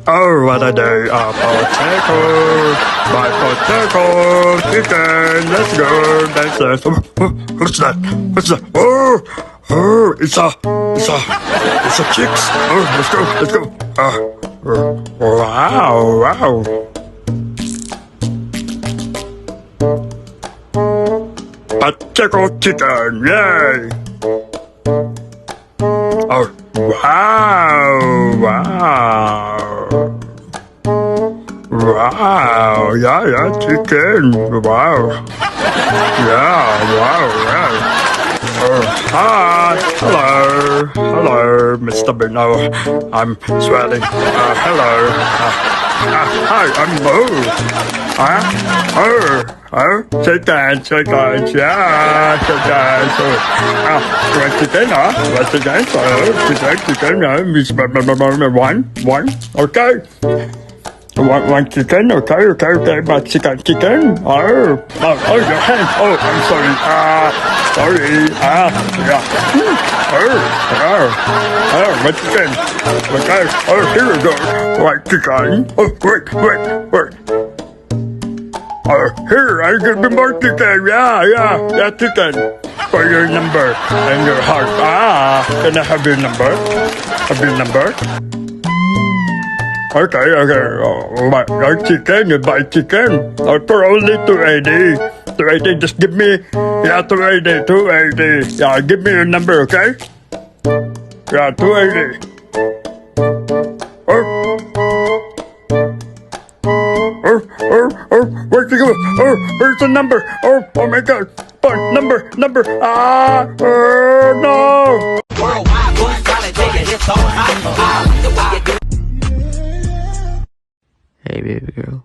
Oh, what a day, Pacheco! My Pacheco chicken, let's go, that's it. What's that? What's that? Oh, it's a chicks. Oh, let's go. Wow. Pacheco chicken, yay! Oh, wow, yeah, chicken, wow, yeah. Hi, hello, MisterBean. Oh, I'm sweating. Hello. Hi, I'm Boo. Chicken, yeah, chicken. What's chicken? One, okay. One chicken, okay, but chicken. Oh, your hands. Oh, I'm sorry. Sorry. Yeah. What chicken? Okay. Oh, here we go. White chicken. Oh, wait. Here, I give you more chicken. Yeah, chicken. For your number and your heart. Can I have your number? Okay. My chicken, you buy chicken. For only 280. 280, just give me, 280. Yeah, give me your number, okay? Yeah, 280. Where's the go? Where's the number? Oh my God. Number. No. Hey, baby girl.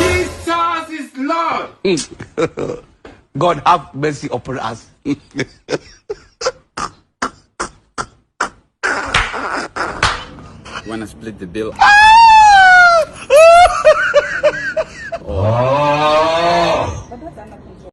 Jesus is Lord. God have mercy upon us. Wanna split the bill? Oh.